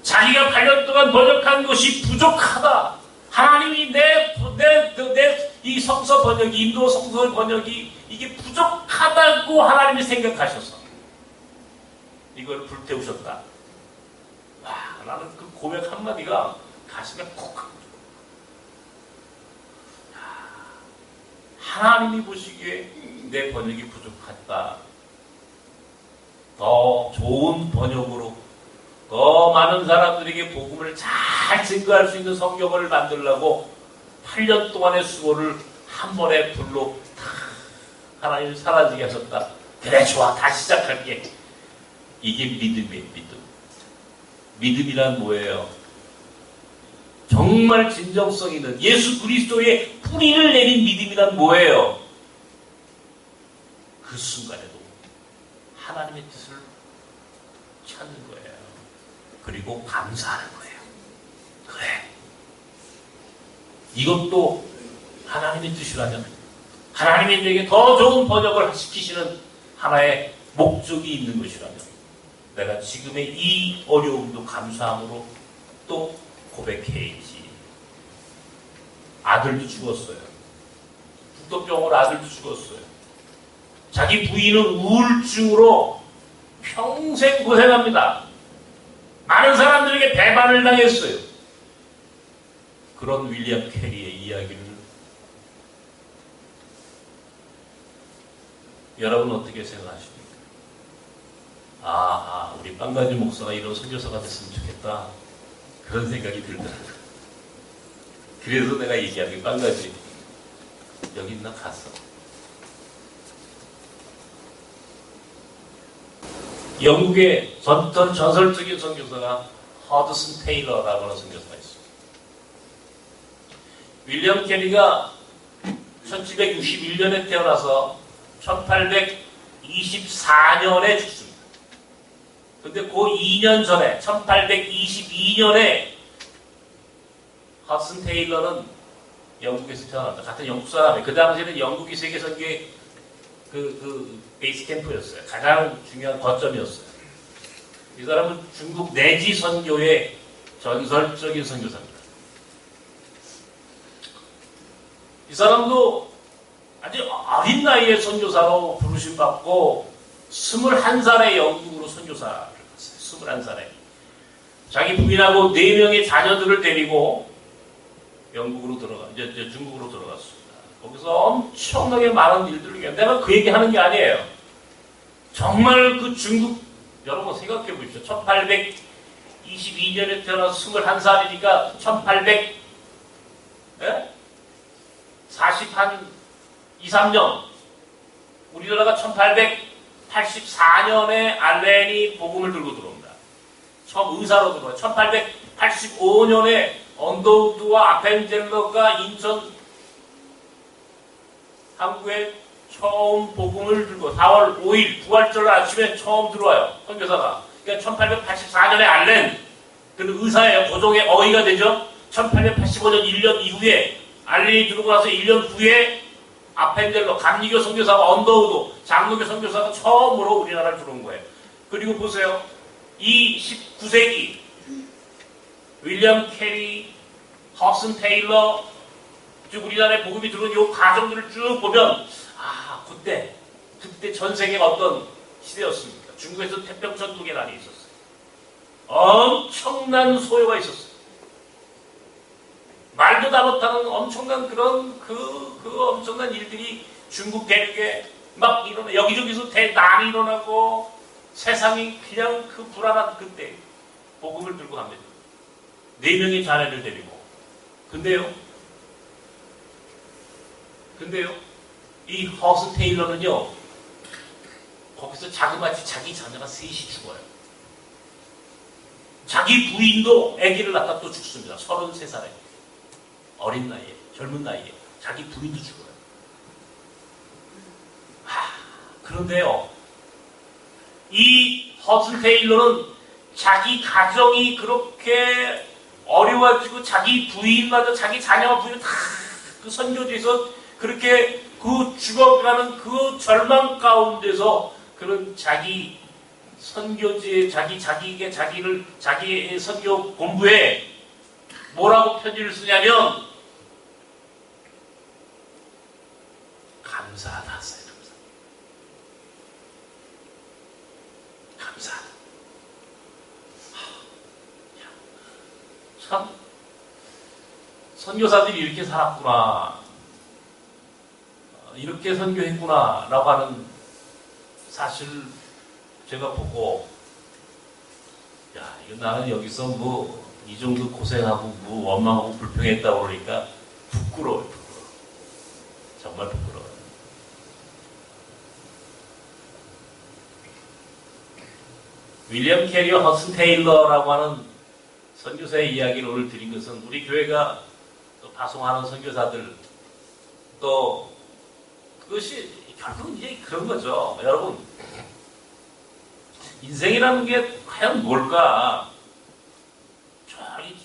자기가 8년 동안 번역한 것이 부족하다. 하나님이 이 성서 번역이, 인도 성서 번역이 이게 부족하다고 하나님이 생각하셔서 이걸 불태우셨다. 와, 나는 그 고백 한마디가 가슴에 콕. 하나님이 보시기에 내 번역이 부족했다. 더 좋은 번역으로 더 많은 사람들에게 복음을 잘 증거할 수 있는 성경을 만들려고 8년 동안의 수고를 한 번에 불로 하나님 사라지게 하셨다. 그래, 좋아, 다시 시작할게. 이게 믿음이에요. 믿음이란 뭐예요? 정말 진정성 있는 예수 그리스도의 뿌리를 내린 믿음이란 뭐예요? 그 순간에도 하나님의 뜻을 찾는 거예요. 그리고 감사하는 거예요. 그래, 이것도 하나님의 뜻이라면 하나님이 내게 더 좋은 번역을 시키시는 하나의 목적이 있는 것이라면 내가 지금의 이 어려움도 감사함으로 또 고백해야지. 아들도 죽었어요. 국도병으로 아들도 죽었어요. 자기 부인은 우울증으로 평생 고생합니다. 많은 사람들에게 배반을 당했어요. 그런 윌리엄 캐리의 이야기를 여러분 어떻게 생각하십니까? 우리 빵가지 목사가 이런 선교사가 됐으면 좋겠다. 그런 생각이 들더라고요. 그래서 내가 얘기하는 게 빵가지 여기 있나 갔어. 영국의 전설적인 선교사가 허드슨 테일러라고 하는 선교사가 있습니다. 윌리엄 캐리가 1761년에 태어나서 1824년에 죽습니다. 근데 그 2년 전에 1822년에 허드슨 테일러는 영국에서 태어났다. 같은 영국 사람이에요. 그 당시에는 영국이 세계 선교의 베이스 캠프였어요. 가장 중요한 거점이었어요. 이 사람은 중국 내지 선교의 전설적인 선교사입니다. 이 사람도 아주 어린 나이에 선교사로 부르심받고 21살에 영국으로 선교사를 갔어요. 21살에. 자기 부인하고 4명의 자녀들을 데리고 중국으로 들어갔습니다. 거기서 엄청나게 많은 일들을 내가 그 얘기 하는 게 아니에요. 정말 그 중국, 여러분 생각해 보십시오. 1822년에 태어나서 21살이니까 1843년, 우리나라가 1884년에 알렌이 복음을 들고 들어옵니다. 처음 의사로 들어와요. 1885년에 언더우드와 아펜젤러가 인천 한국에 처음 복음을 들고 4월 5일 부활절 아침에 처음 들어와요. 선교사가. 그러니까 1884년에 알렌, 그는 의사예요. 고종의 어이가 되죠. 1885년 1년 이후에 알렌이 들어오고 나서 1년 후에 아펜젤러, 감리교 선교사와 언더우드, 장로교 선교사가 처음으로 우리나라를 들어온 거예요. 그리고 보세요. 이 19세기 윌리엄 캐리, 허슨 테일러, 즉 우리나라에 복음이 들어온 이 과정들을 쭉 보면 그때 전 세계가 어떤 시대였습니까? 중국에서 태평천국이라는 게 있었어요. 엄청난 소요가 있었어요. 말도 다 못하는 엄청난 그런 그 엄청난 일들이 중국 대륙에 막 일어나, 여기저기서 대난이 일어나고 세상이 그냥 그 불안한 그때 복음을 들고 갑니다. 4명의 자녀를 데리고. 근데요, 이 허슨 테일러는요, 거기서 자그마치 자기 자녀가 셋이 죽어요. 자기 부인도 아기를 낳다 또 죽습니다. 33살에. 어린 나이에, 젊은 나이에. 자기 부인도 죽어요. 그런데요, 이 허슨 테일러는 자기 가정이 그렇게 어려워지고 자기 부인마저 자기 자녀와 부인을 다 그 선교지에서 그렇게 그 죽어가는 그 절망 가운데서 그런 자기 선교지에 자기의 선교 본부에 뭐라고 편지를 쓰냐면 감사하다 써요. 감사하다. 참 선교사들이 이렇게 살았구나, 이렇게 선교했구나 라고 하는 사실을 제가 보고 야, 이거 나는 여기서 뭐 이 정도 고생하고 뭐 원망하고 불평했다고 그러니까 부끄러워요, 부끄러워. 정말 부끄러워요. 윌리엄 캐리어 허슨 테일러라고 하는 선교사의 이야기를 오늘 드린 것은 우리 교회가 또 파송하는 선교사들 또 그것이 결국 이제 그런 거죠. 여러분, 인생이라는 게 과연 뭘까?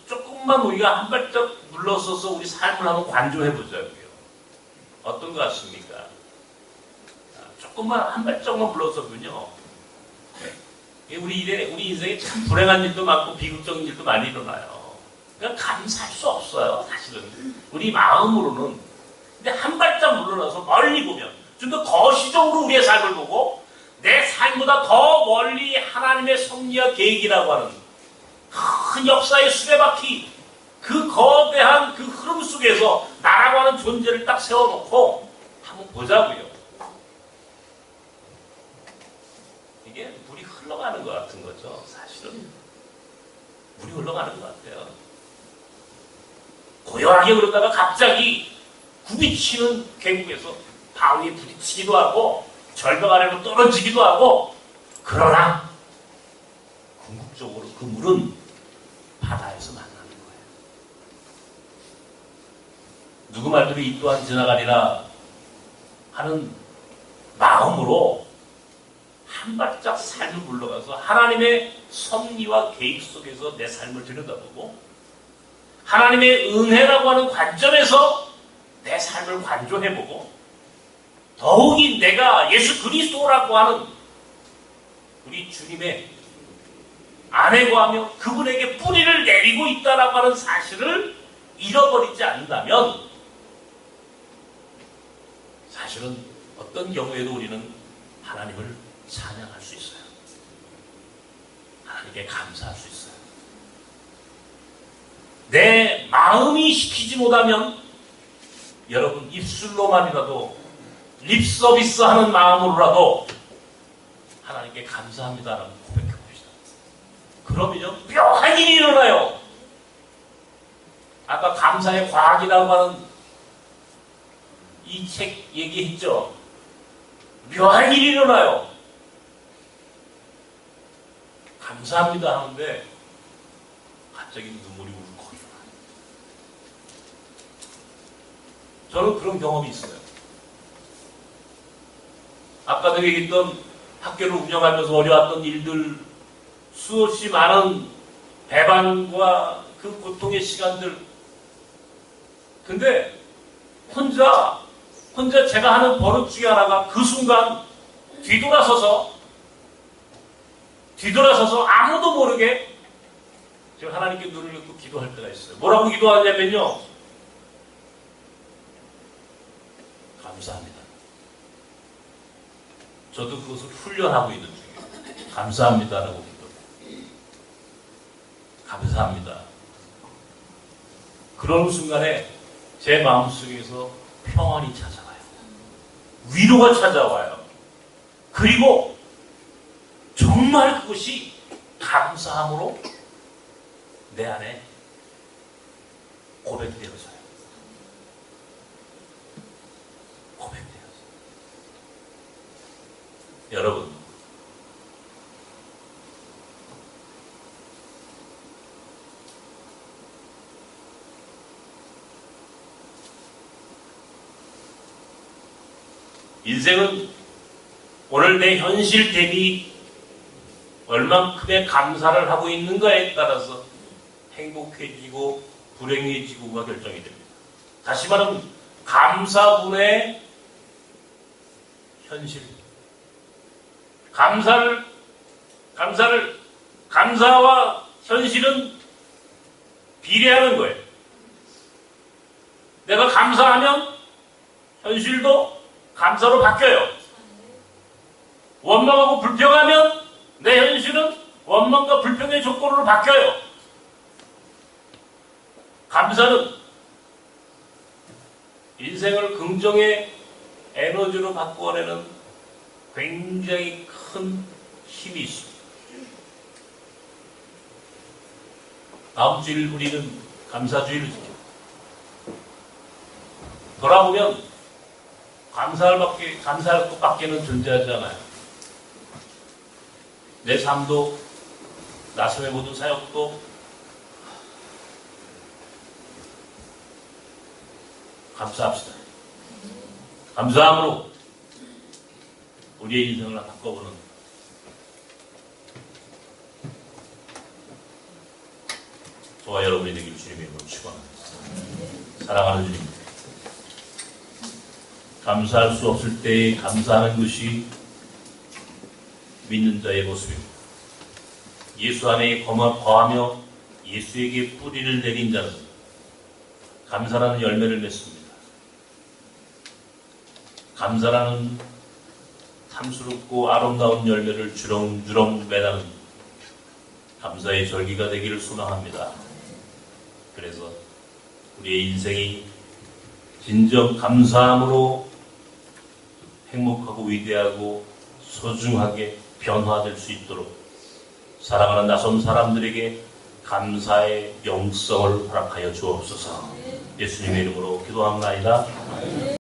조금만 우리가 한 발짝 물러서서 우리 삶을 한번 관조해보자고요. 어떤 것 같습니까? 조금만 한 발짝만 물러서면요. 우리 인생에 참 불행한 일도 많고 비극적인 일도 많이 일어나요. 그러니까 감사할 수 없어요, 사실은. 우리 마음으로는. 근데 한 발짝 물러나서 멀리 보면, 좀 더 거시적으로 우리의 삶을 보고, 내 삶보다 더 멀리 하나님의 섭리와 계획이라고 하는 큰 역사의 수레바퀴, 그 거대한 그 흐름 속에서 나라고 하는 존재를 딱 세워놓고 한번 보자고요. 이게 물이 흘러가는 것 같은 거죠. 사실은 물이 흘러가는 것 같아요. 고요하게 그러다가 갑자기 굽이치는 계곡에서 바위에 부딪히기도 하고 절벽 아래로 떨어지기도 하고, 그러나 궁극적으로 그 물은 바다에서 만나는 거예요. 누구 말대로 이 또한 지나가리라 하는 마음으로 한 발짝 삶을 물러가서 하나님의 섭리와 계획 속에서 내 삶을 들여다보고, 하나님의 은혜라고 하는 관점에서 내 삶을 관조해보고, 더욱이 내가 예수 그리스도라고 하는 우리 주님의 아내고 하며 그분에게 뿌리를 내리고 있다라고 하는 사실을 잃어버리지 않는다면, 사실은 어떤 경우에도 우리는 하나님을 찬양할 수 있어요. 하나님께 감사할 수 있어요. 내 마음이 시키지 못하면 여러분 입술로만이라도 립서비스 하는 마음으로라도 하나님께 감사합니다라고 고백해 봅시다. 그러면요 묘한 일이 일어나요. 아까 감사의 과학이라고 하는 이 책 얘기했죠. 묘한 일이 일어나요. 감사합니다 하는데 갑자기 눈물이 울컥 일어나요. 저는 그런 경험이 있어요. 아까도 얘기했던 학교를 운영하면서 어려웠던 일들, 수없이 많은 배반과 그 고통의 시간들. 근데 혼자 제가 하는 버릇 중에 하나가 그 순간 뒤돌아서서 아무도 모르게 제가 하나님께 눈을 감고 기도할 때가 있어요. 뭐라고 기도하냐면요, 감사합니다. 저도 그것을 훈련하고 있는 중이에요. 감사합니다라고 기도해요. 감사합니다. 그런 순간에 제 마음속에서 평안이 찾아와요. 위로가 찾아와요. 그리고 정말 그것이 감사함으로 내 안에 고백되어져요. 고백되어져요. 여러분, 인생은 오늘 내 현실 대비 얼만큼의 감사를 하고 있는가에 따라서 행복해지고 불행해지고가 결정이 됩니다. 다시 말하면 감사분의 현실. 감사와 현실은 비례하는 거예요. 내가 감사하면 현실도 감사로 바뀌어요. 원망하고 불평하면 내 현실은 원망과 불평의 조건으로 바뀌어요. 감사는 인생을 긍정의 에너지로 바꾸어내는 굉장히 큰 힘이 있습니다. 다음 주일 우리는 감사주의를 지켜. 돌아보면 감사할 것밖에는 존재하지 않아요. 내 삶도, 나섬의 모든 사역도 감사합시다. 감사함으로 우리의 인생을 바꿔보는 저와 여러분이 되길 주님의 이름으로 축원합니다. 사랑하는 주님, 감사할 수 없을 때에 감사하는 것이 믿는 자의 모습입니다. 예수 안에 거하며 예수에게 뿌리를 내린 자는 감사라는 열매를 맺습니다. 감사라는 탐스럽고 아름다운 열매를 주렁주렁 매다는 감사의 절기가 되기를 소망합니다. 그래서 우리의 인생이 진정 감사함으로 행복하고 위대하고 소중하게 변화될 수 있도록 사랑하는 낯선 사람들에게 감사의 영성을 허락하여 주옵소서. 예수님의 이름으로 기도합니다.